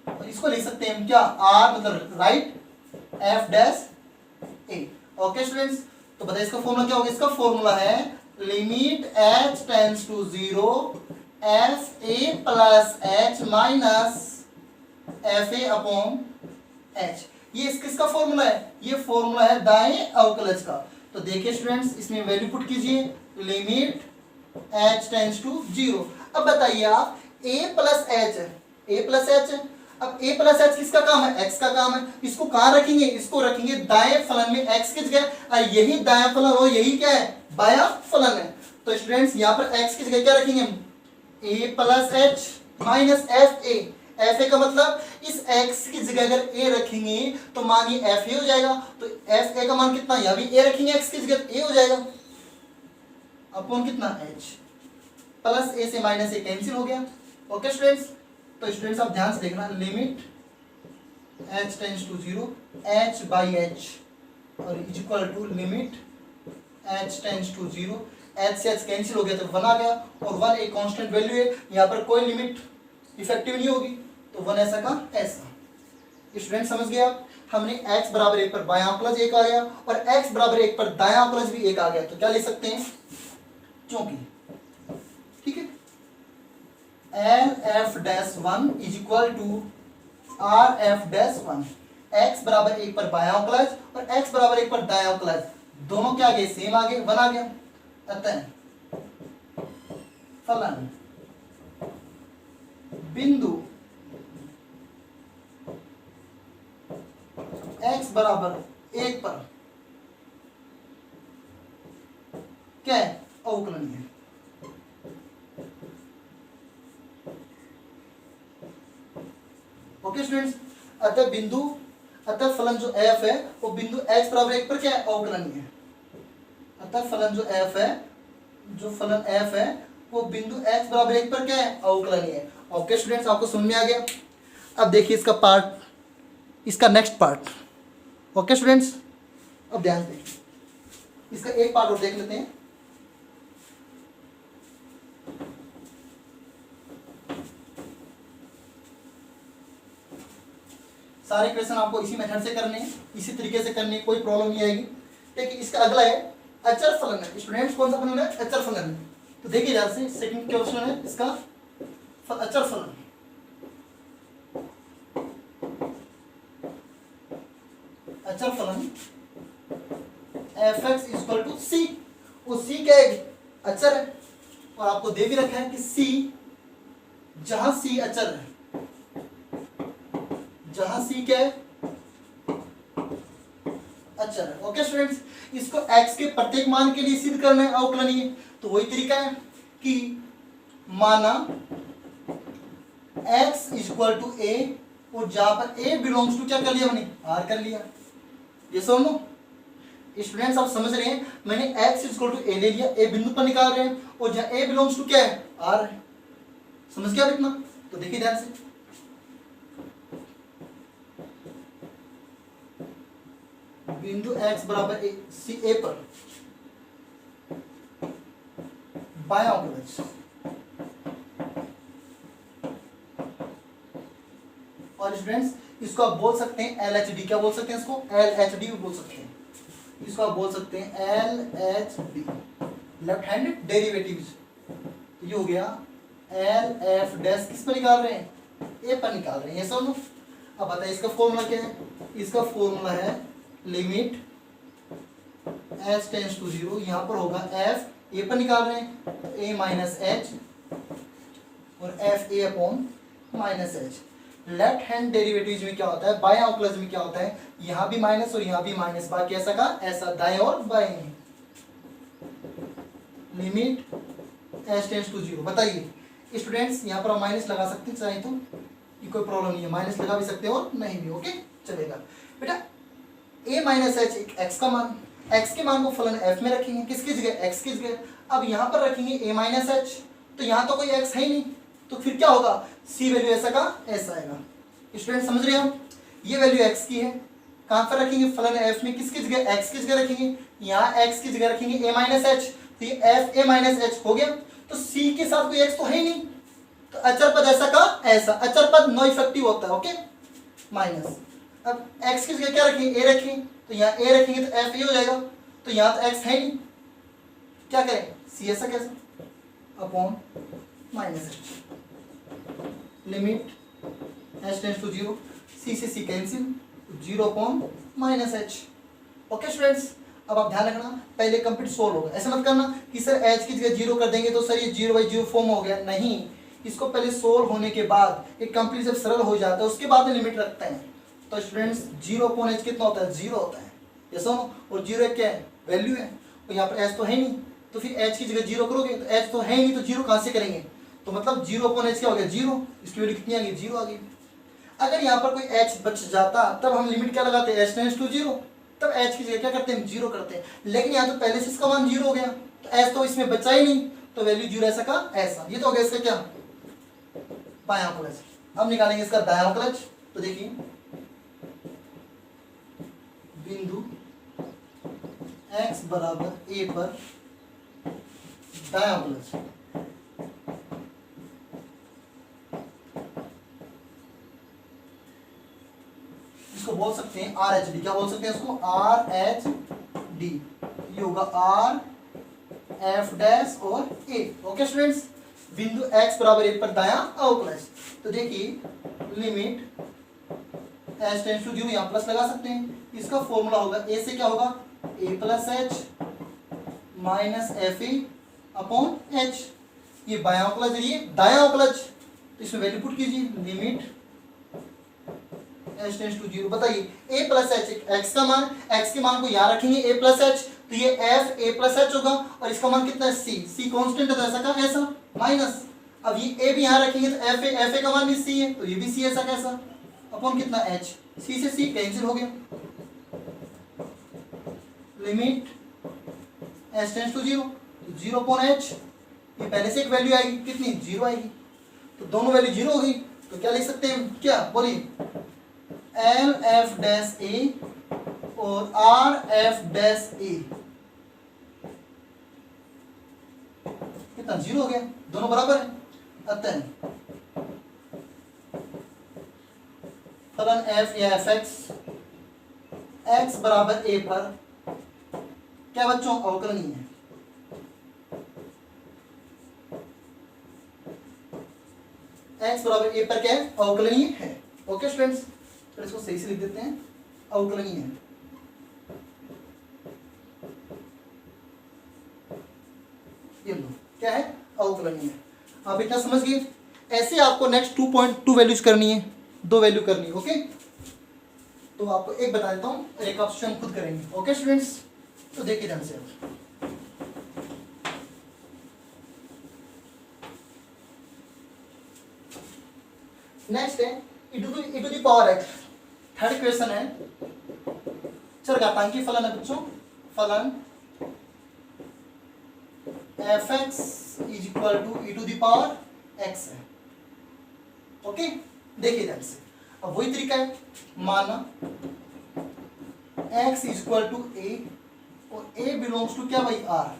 और इसको लिख सकते हैं हम क्या, r मतलब right, f dash a। Okay students, तो बताइए इसका फॉर्मूला क्या होगा, इसका फॉर्मूला है limit h tends to 0 f a plus h minus f a upon h। ये किसका फॉर्मूला है, ये फॉर्मूला है दाएं अवकलज का। तो देखिए स्टूडेंट्स इसमें वैल्यू पुट कीजिए, लिमिट h टेंड्स टू 0। अब बताइए आप a plus h, a plus h, अब a प्लस h किसका काम है, x का काम है, इसको कहाँ रखेंगे, इसको रखेंगे दाएं फलन में, x की जगह, यही दायां फलन हो, यही क्या है, बायां फलन है। तो स्टूडेंट्स यहाँ पर x की जगह क्या रखेंगे हम, a plus h minus f a, F A का मतलब इस x की जगह अगर a रखेंगे तो मान ये एफ ए हो जाएगा, तो एफ ए का मान कितना, यहाँ भी a रखेंगे x की जगह a हो जाएगा, अपॉन कितना h, प्लस a से माइनस a कैंसिल हो गया। ओके स्टूडेंट्स, तो स्टूडेंट्स आप ध्यान से देखना, limit h tends to 0 h by h और is equal to limit h tends to 0, h से h कैंसिल हो गया तो 1 आ गया, और 1 एक कांस्टेंट वैल्यू है, यहाँ पर कोई लिमिट इफेक्टिव नहीं होगी, तो 1 ऐसा का ऐसा। स्टूडेंट समझ गए आप, हमने x बराबर 1 पर बायां प्लस 1 आ गया और x बराबर 1 पर दायां प्लस भी 1 आ गया, तो क्या ले सकते हैं, चौकी, ठीक है, L F dash 1 is equal to R F dash 1, x बराबर 1 पर बायां प्लस और x बराबर 1 पर दायां प्लस, दोनों क्या आ गए, सेम आ गए, 1 आ गया। अतः फलन बिंदु x बराबर 1 पर क्या है, अवकलनीय है। ओके स्टूडेंट्स, अतः फलन जो f है वो बिंदु x बराबर 1 पर क्या है, अवकलनीय है। अतः फलन जो f है, जो फलन f है वो बिंदु x बराबर 1 पर क्या है, अवकलनीय है। ओके स्टूडेंट्स, आपको समझ में आ गया। अब देखिए इसका पार्ट, इसका नेक्स्ट पार्ट। ओके स्टूडेंट्स, अब ध्यान दें, इसका एक पार्ट और देख लेते हैं। सारे क्वेश्चन आपको इसी मेथड से करने हैं, इसी तरीके से करने, कोई प्रॉब्लम नहीं आएगी। देखिए इसका अगला है अचर फलन है। स्टूडेंट्स कौन सा फलन है, अचर फलन है। तो देखिए ध्यान से, सेकंड क्वेश्चन है इसका अचर फलन। अचर फलन fx इक्वल टू c, वो c क्या है, अचर है, और आपको दे भी रखा है कि c, जहां c अचर है, जहां c क्या है, अचर है। ओके स्टूडेंट्स, इसको x के प्रत्येक मान के लिए सिद्ध करना है अवकलनीय, तो वही तरीका है कि माना x इक्वल टू a, और जहां पर a बिलोंग्स टू क्या कर लिया मैंने, r कर लिया। ये समझो स्टूडेंट्स, आप समझ रहे हैं, मैंने x इक्वल टू a ले लिया, a बिंदु पर निकाल रहे हैं, और जहां a बिलोंग्स टू क्या है, r है। समझ गया इतना? तो देखिए ध्यान से, बिंदु x बराबर a पर बायां प्लस, और स्टूडेंट्स इसको आप बोल सकते हैं LHD, क्या बोल सकते हैं इसको, LHD भी बोल सकते हैं, इसको आप बोल सकते हैं LHD, लेफ्ट हैंड डेरिवेटिव्स। ये हो गया LF डैश, किस पर निकाल रहे हैं, A पर निकाल रहे हैं, ये समझो। अब बताइए इसका फॉर्मूला क्या है, इसका फॉर्मूला है लिमिट h टेंड्स टू 0, यहाँ पर होगा f, A पर निकाल रहे हैं a माइनस h, और f a upon minus h। Left hand derivative में क्या होता है, बाएं अवकलज में क्या होता है, यहाँ भी माइनस और यहाँ भी माइनस, बाकी ऐसा का ऐसा, दाएं और बाएं। Limit h tends to 0। बताइए स्टूडेंट्स, यहाँ पर हम माइनस लगा सकते हैं चाहे तो, ये कोई प्रॉब्लम नहीं है, माइनस लगा भी सकते हैं और नहीं भी, ओके चलेगा बेटा। a माइनस h एक x का मान, x के मान को फलन f में रखेंगे, किसकी जगह, x की जगह। अब यहाँ पर रखेंगे a माइनस h, तो यहाँ तो कोई x है ही नहीं, तो फिर क्या होगा, c वैल्यू ऐसा का ऐसा आएगा। स्टूडेंट समझ रहे हैं, ये वैल्यू x की है, कहाँ पर रखेंगे, फलन f में, किसकी जगह, x की जगह रखेंगे, यहाँ x की जगह रखेंगे a माइनस h, तो ये f a माइनस h हो गया। तो c के साथ कोई x तो है ही नहीं, तो अचर पद ऐसा का ऐसा, अचर पद नो इफेक्टिव होता है, ओके माइनस। अब x की जगह क्या रखेंगे, a रखेंगे, तो यहाँ a रखेंगे तो f a हो जाएगा, तो यहाँ तो x है नहीं, क्या करें, c ऐसा कैसे, upon minus h। Limit h tends to 0, c से c cancel, 0 upon minus h। Okay students, अब आप ध्यान रखना, पहले कंप्लीट सोल्व होगा, ऐसा मत करना कि सर h की जगह 0 कर देंगे तो सर ये 0/0 फॉर्म हो गया, नहीं, इसको पहले सोल्व होने के बाद एक कंप्लीट जब सरल हो जाता है उसके बाद में लिमिट रखते हैं। तो स्टूडेंट्स 0 अपॉन h कितना होता है, 0 होता है, ये सुनो, और 0 क्या है, वैल्यू है, और यहाँ पर h तो है नहीं, तो फिर h की जगह 0 करोगे तो h तो है नहीं, तो 0 कहाँ से करेंगे, तो मतलब 0 अपॉन एच क्या हो गया 0, इसकी वैल्यू कितनी आ गई 0 आ गई। अगर यहाँ पर कोई एच बच जाता तब हम लिमिट क्या लगाते हैं एच टेंड्स टू 0, तब एच की जगह क्या करते हैं 0 करते हैं, लेकिन यहाँ तो पहले से इसका मान 0 हो गया तो एच तो इसमें बचा ही नहीं, तो वैल्यू 0 ऐसा का ऐसा। ये तो हो गया इसका क्या बायां क्लच। अब निकालेंगे इसका दायां क्लच। तो देखिए बिंदु x बराबर a पर दायां क्लच, इसको बोल सकते हैं आर एच डी। क्या बोल सकते हैं इसको आर एच डी। ये होगा आर एफ डैश और ए। ओके स्टूडेंट्स, बिंदु x बराबर a पर दायां अवकलज। तो देखिए लिमिट h टेंड्स टू 0, यहाँ प्लस लगा सकते हैं। इसका फॉर्मूला होगा a से क्या होगा a plus h minus f a upon H. ये बायां अवकलज है, ये दायां अवकलज, तो इसमें वैल्यू पुट कीजिए लिमिट h टेंड्स टू 0। बताइए a प्लस एच x का मान, x के मान को यहाँ रखेंगे a प्लस एच, तो ये f a प्लस एच होगा और इसका मान कितना है c कांस्टेंट है तो ऐसा का ऐसा माइनस। अब ये a भी यहाँ रखेंगे तो f a का मान भी c है तो ये भी c ऐसा कैसा अपॉन कितना h, c से c कैंसिल हो गया। Limit h tends to 0, 0 upon h, ये पहले से एक वैल्यू आएगी कितनी 0 आएगी, तो दोनों वैल्यू 0 हो गई। तो क्या लिख सकते हैं क्या बोलिए एल एफ डैश ए और आर एफ डैश ए कितना 0 हो गया, दोनों बराबर है। अतः फलन एफ या एफ एक्स बराबर ए पर क्या बच्चों अवकलनीय है। एक्स बराबर ए पर क्या है अवकलनीय है। ओके स्टूडेंट्स, तो इसको सही से लिख देते हैं अवकलनीय है। ये लो क्या है अवकलनीय है। आप इतना समझ गए। ऐसे आपको नेक्स्ट 2.2 वैल्यूज करनी है, 2 वैल्यू करनी है। ओके, तो आपको एक बता देता हूँ, एक आप स्वयं खुद करेंगे। ओके स्टूडेंट्स, तो देखिए ध्यान से नेक्स्ट है e to the power x. Third question है चरघातांकी फलन है बच्चों, फलन f x is equal to e to the power x है। ओके, देखिए ध्यान से। अब वही तरीका है, माना x is equal to a और a बिलोंग्स टू क्या भाई r।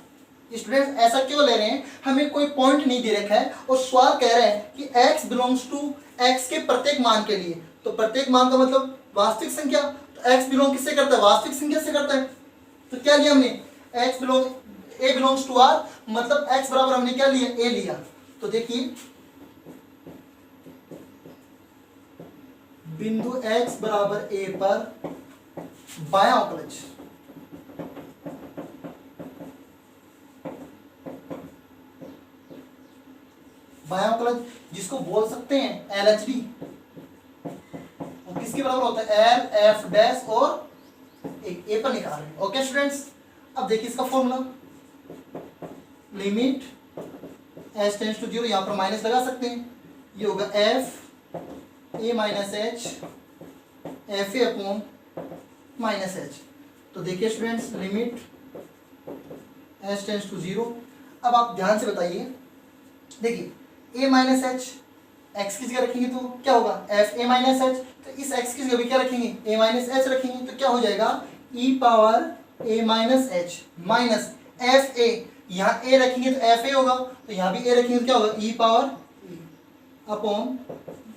स्टूडेंट्स ऐसा क्यों ले रहे हैं, हमें कोई पॉइंट नहीं दे रखा है और सवाल कह रहे हैं कि x बिलोंग्स टू x के प्रत्येक मान के लिए। तो प्रत्येक मान का मतलब वास्तविक संख्या, तो x बिलोंग किससे करता है वास्तविक संख्या से करता है। तो क्या लिया हमने x belong a belongs to r, मतलब x बराबर हमने क्या लिया a लिया। तो देखिए बिंदु x बराबर a पर बायां अवकलज, बायां अवकलज जिसको बोल सकते हैं LHD, और किसके बराबर होता है एल एफ डैश और ए पर निकाल रहे हैं। ओके स्टूडेंट्स, अब देखिए इसका formula limit h tends to 0, यहां पर माइनस लगा सकते हैं, ये होगा f a minus h f a upon minus h. तो देखिए students limit h tends to 0। अब आप ध्यान से बताइए, देखिए a माइनस एच एक्स की जगह रखेंगे तो क्या होगा एफ ए माइनस एच, तो इस x की जगह भी क्या रखेंगे a माइनस एच रखेंगे, तो क्या हो जाएगा e power a minus h minus f ए, यहाँ a रखेंगे तो एफ ए होगा, तो यहाँ भी a रखेंगे तो क्या होगा e power upon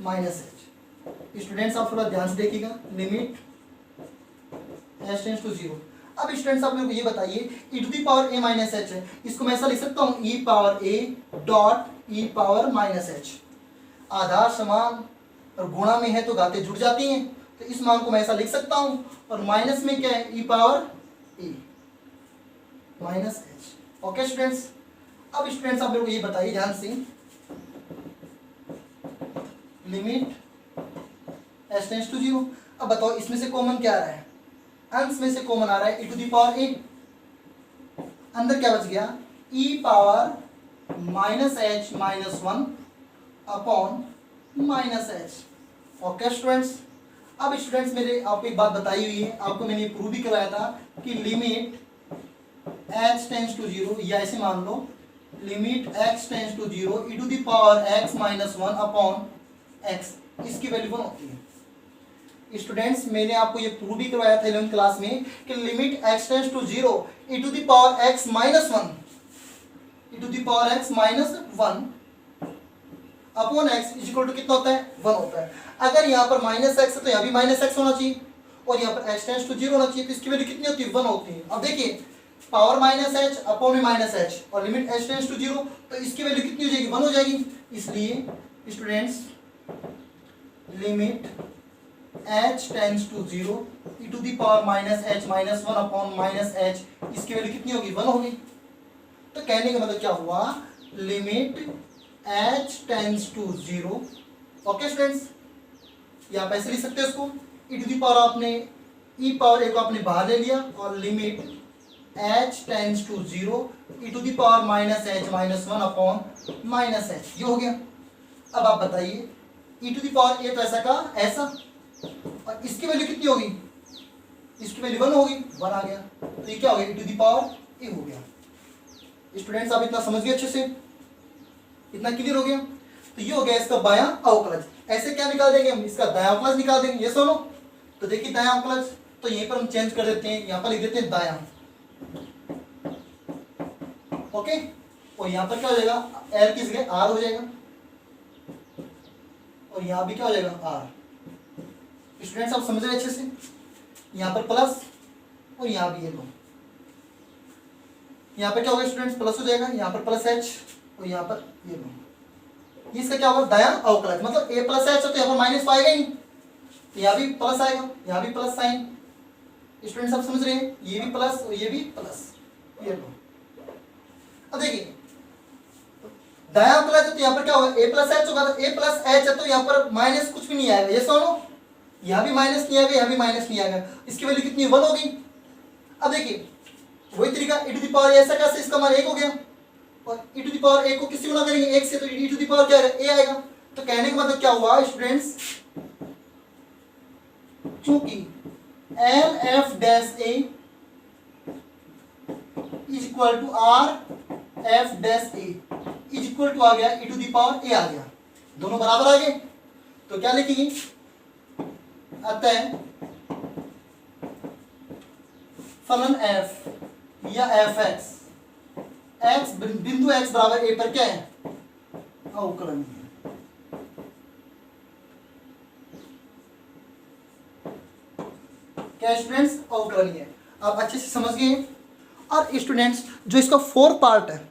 minus H. Students आप थोड़ा ध्यान से देखिएगा, लिमिट h टेंड्स टू 0। अब स्टूडेंट्स आप मेरे को ये बताइए e to the power a minus h है, इसको मैं ऐसा लिख सकता हूँ e power a dot e power minus h. आधार समान और गुणा में है तो घातें जुड़ जाती हैं, तो इस मान को मैं ऐसा लिख सकता हूँ, और माइनस में क्या है e power a minus h. Okay students, अब स्टूडेंट्स आप मेरे को ये बताइए ध्यान से, लिमिट h टेंड्स टू 0। अब बताओ इसमें से कॉमन क्या आ रहा है, अंश में से कॉमन आ रहा है e to the power a, अंदर क्या बच गया e power minus h minus one upon minus h. Okay students, अब स्टूडेंट्स मेरे आपको एक बात बताई हुई है, आपको मैंने प्रूव भी करवाया था कि limit x tends to zero, या ऐसे मान लो limit x tends to zero e to the power x minus one upon x, इसकी वैल्यू वन होती है। स्टूडेंट्स मैंने आपको ये प्रूव भी करवाया था 11th क्लास में कि limit x tends to zero e to the power x minus one, e to the power x minus one upon x is equal to कितना होता है, वन होता है। अगर यहाँ पर माइनस एक्स है तो यहाँ भी माइनस एक्स होना चाहिए, और यहाँ पर x टेंस टू जीरो होना चाहिए, तो इसकी वैल्यू कितनी होती है, वन होती है। अब देखिए पावर माइनस एच अपॉन में माइनस एच और limit h tends to zero, तो इसकी वैल्यू कितनी हो जाएगी, वन हो जाएगी। इसलिए students limit h tends to zero e to the power minus h minus one upon minus h, इसकी वैल्यू कितनी होगी, वन होगी। तो कहने का मतलब क्या हुआ, limit h tends to zero. Okay students, या आप ऐसे लिख सकते हो इसको, ई टू द पावर आपने ई पावर ए को आपने बाहर ले लिया और limit h tends to zero e to the power minus h minus one upon minus h, ये हो गया। अब आप बताइए e to the power a तो ऐसा का ऐसा, और इसकी वैल्यू कितनी होगी, इसकी वैल्यू वन होगी, वन आ गया, तो ये क्या हो गया, ई टू द पावर ए हो गया। स्टूडेंट्स आप इतना समझ गए अच्छे से, इतना क्लियर हो गया। तो ये हो गया इसका बायां अवकलज। ऐसे क्या निकाल देंगे हम, इसका दायां अवकलज निकाल देंगे, ये सुनो। तो देखिए दायां अवकलज, तो यहीं पर हम चेंज कर देते हैं, यहाँ पर लिख देते हैं दायां। ओके, और यहाँ पर क्या हो जाएगा, एल की जगह आर हो जाएगा, और यहाँ भी क्या हो जाएगा, आर। स्टूडेंट्स आप समझ रहे अच्छे से, यहाँ पर प्लस और यहाँ भी ये लो, यहाँ पर क्या होगा स्टूडेंट्स, प्लस हो जाएगा, यहाँ पर प्लस एच और यहाँ पर ये लो, इसका क्या होगा, दायां अवकलज। मतलब a प्लस एच है तो यहाँ पर माइनस आएगा ही, यहाँ भी प्लस आएगा, यहाँ भी प्लस साइन। स्टूडेंट्स आप समझ रहे हैं, ये भी प्लस और ये भी प्लस, ये लो। अब देखिए दायां अवकलज है तो यहाँ पर क्या होगा, a प्लस एच होगा, तो a प्लस एच है तो यहाँ पर माइनस कुछ भी नहीं आएगा, ये सुनो, यहाँ भी माइनस नहीं आएगा, यहाँ भी माइनस नहीं आएगा, इसकी वैल्यू कितनी, वन होगी। अब देखिए वही तरीका, e टू द पावर ऐसा कैसे, इसका मान 1 हो गया, और e to the power a को किससे गुणा करेंगे, 1 से, तो e टू द पावर क्या है, a आएगा। तो कहने का मतलब क्या हुआ स्टूडेंट्स, चूंकि L F dash A is equal to R F dash A is equal to आ गया e to the power a आ गया, दोनों बराबर आ गए, तो क्या लिखेंगे, अतः फलन f या एफ एक्स, एक्स बिंदु x बराबर a पर क्या है, अवकलनीय। क्या स्टूडेंट्स, अवकलनीय। आप अच्छे से समझ गए। और स्टूडेंट्स जो इसका फोर्थ पार्ट है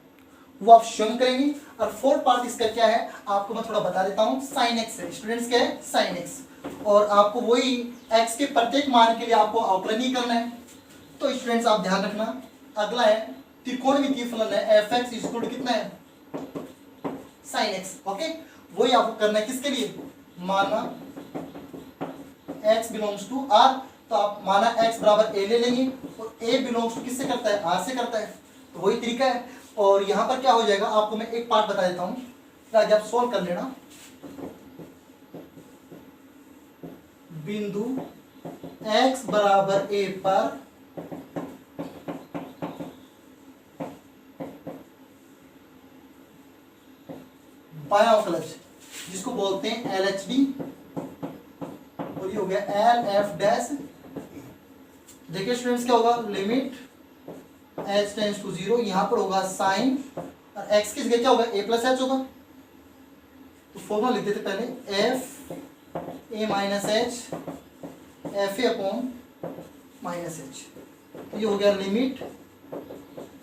वो आप स्वयं करेंगे, और फोर्थ पार्ट इसका क्या है आपको मैं थोड़ा बता देता हूँ, साइन एक्स है। स्टूडेंट्स क्या है, साइन एक्स, और आपको वही x के प्रत्येक मान के लिए आपको अवकलनीय करना है। तो स्टूडेंट्स आप ध्यान रखना, अगला है त्रिकोणमितीय फलन है f x is equal to कितना है, साइन एक्स। ओके, वही आपको करना है, किसके लिए, माना x बिलोंग्स टू r, तो आप माना x बराबर a ले लेंगे, और a बिलोंग्स टू किससे करता है, r से करता है, तो वही तरीका है। और यहाँ पर क्या हो जाएगा, आपको मैं एक पार्ट बता देता हूँ, ताकि आप सोल्व कर लेना। बिंदु x बराबर a पर बायां अवकलज, जिसको बोलते हैं LHD, और ये हो गया एल एफ डैश। देखिए स्टूडेंट्स क्या होगा, limit h tends to zero, यहाँ पर होगा साइन, और x की जगह क्या होगा, a प्लस एच होगा। तो फॉर्मूला लिख देते पहले, f a minus h f a upon minus h. तो ये हो गया limit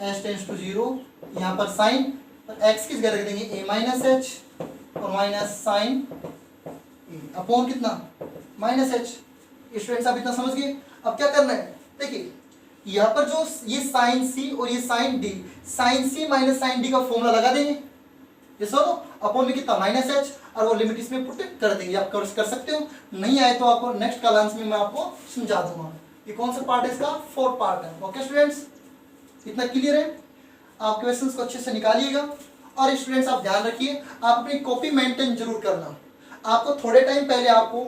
h tends to zero, यहाँ पर साइन, और x की जगह रख देंगे a माइनस एच और माइनस साइन अपॉन कितना, माइनस एच। स्टूडेंट्स आप इतना समझ गए। अब क्या करना है, देखिए यहाँ पर जो ये साइन सी और ये साइन डी, साइन सी माइनस साइन डी का फॉर्मूला लगा देंगे, ये सुनो, अपॉन में कितना, माइनस एच, और वो लिमिट इसमें पुट कर देंगे। आप कर सकते हो, नहीं आए तो आपको नेक्स्ट क्लास में मैं आपको समझा दूंगा। ये कौन सा पार्ट है, इसका फोर्थ पार्ट है। ओके स्टूडेंट्स, इतना क्लियर है। आप क्वेश्चंस को अच्छे से निकालिएगा, और स्टूडेंट्स आप ध्यान रखिए, आप अपनी कॉपी मेंटेन जरूर करना। आपको थोड़े टाइम पहले आपको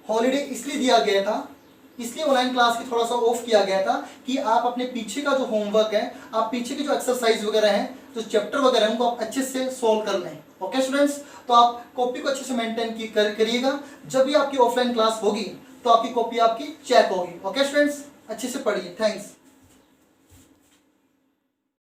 हॉलीडे इसलिए दिया गया था, इसलिए ऑनलाइन क्लास की थोड़ा सा ऑफ किया गया था कि आप अपने पीछे का जो होमवर्क है, आप पीछे की जो एक्सरसाइज वगैरह हैं, जो चैप्टर वगैरह हैं, उनको आप अच्छे से सोल्व कर लें। ओके स्टूडेंट्स, तो आप कॉपी को अच्छे से मेंटेन करिएगा। जब भी आपकी ऑफलाइन क्लास होगी तो आपकी कॉपी आपकी चेक होगी। ओके स्टूडेंट्स, अच्छे से पढ़िए। थैंक्स।